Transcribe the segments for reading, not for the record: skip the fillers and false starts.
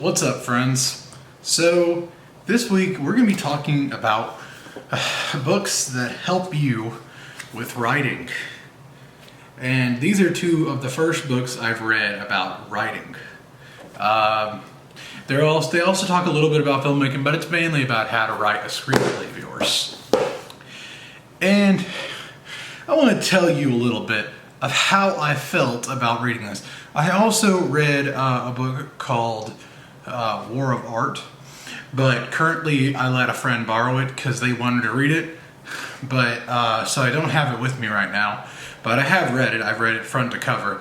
What's up, friends? So this week we're going to be talking about books that help you with writing. And these are two of the first books I've read about writing. They also talk a little bit about filmmaking, but it's mainly about how to write a screenplay of yours. And I want to tell you a little bit of how I felt about reading this. I also read a book called War of Art, but currently I let a friend borrow it because they wanted to read it, but so I don't have it with me right now, but I have read it. I've read it front to cover,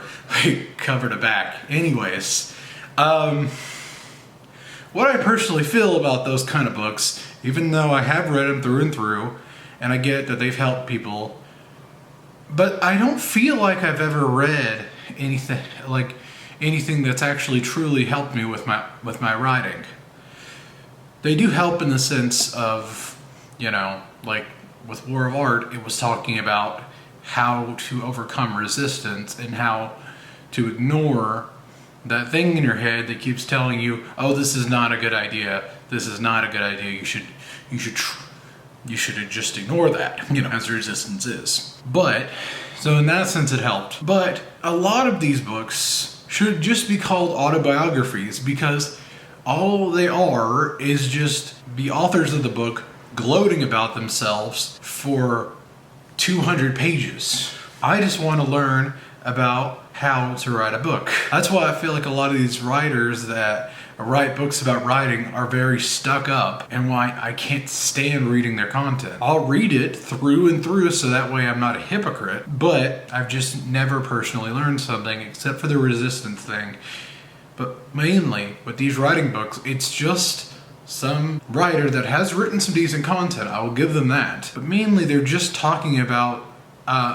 cover to back. Anyways, what I personally feel about those kind of books, even though I have read them through and through, and I get that they've helped people, but I don't feel like I've ever read anything that's actually truly helped me with my writing. They do help in the sense of, like with War of Art, it was talking about how to overcome resistance and how to ignore that thing in your head that keeps telling you, oh, this is not a good idea, this is not a good idea, you should just ignore that, as resistance is. But, so in that sense it helped. But a lot of these books should just be called autobiographies, because all they are is just the authors of the book gloating about themselves for 200 pages. I just want to learn about how to write a book. That's why I feel like a lot of these writers that write books about writing are very stuck up, and why I can't stand reading their content. I'll read it through and through so that way I'm not a hypocrite, but I've just never personally learned something except for the resistance thing. But mainly with these writing books, it's just some writer that has written some decent content. I will give them that. But mainly they're just talking about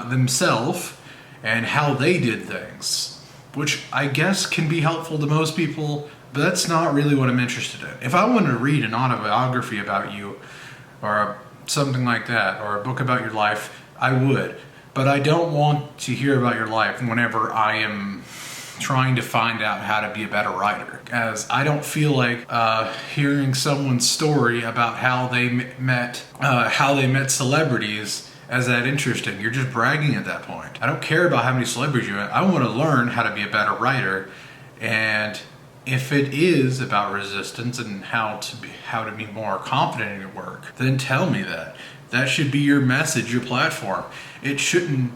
themselves and how they did things, which I guess can be helpful to most people, but that's not really what I'm interested in. If I wanted to read an autobiography about you, or something like that, or a book about your life, I would. But I don't want to hear about your life whenever I am trying to find out how to be a better writer, as I don't feel like hearing someone's story about how they met celebrities as that interesting. You're just bragging at that point. I don't care about how many celebrities you met. I want to learn how to be a better writer, and if it is about resistance and how to be more confident in your work, then tell me that. That should be your message, your platform. You shouldn't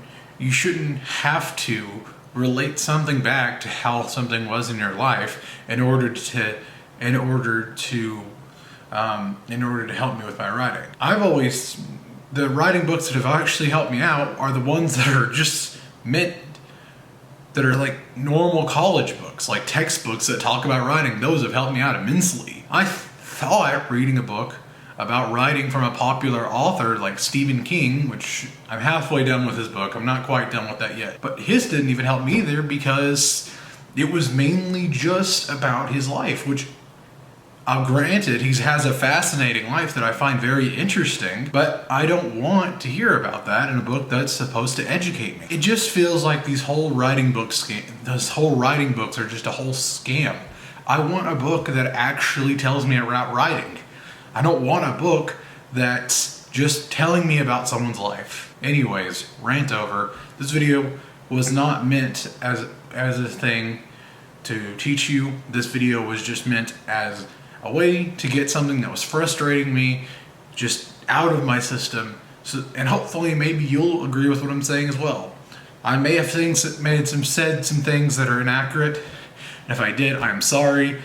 have to relate something back to how something was in your life in order to help me with my writing. The writing books that have actually helped me out are the ones that are just meant, that are like normal college books, like textbooks that talk about writing. Those have helped me out immensely. I thought reading a book about writing from a popular author like Stephen King, which I'm halfway done with his book, I'm not quite done with that yet, but his didn't even help me either, because it was mainly just about his life, which, granted, he has a fascinating life that I find very interesting, but I don't want to hear about that in a book that's supposed to educate me. It just feels like these whole writing books are just a whole scam. I want a book that actually tells me about writing. I don't want a book that's just telling me about someone's life. Anyways, rant over. This video was not meant as a thing to teach you. This video was just meant as a way to get something that was frustrating me just out of my system, and hopefully maybe you'll agree with what I'm saying as well. I may have said some things that are inaccurate, and if I did, I'm sorry,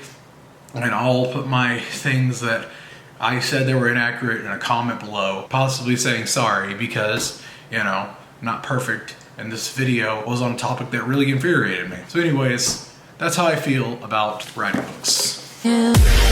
and I'll put my things that I said that were inaccurate in a comment below, possibly saying sorry, because, I'm not perfect, and this video was on a topic that really infuriated me. So anyways, that's how I feel about writing books. Yeah.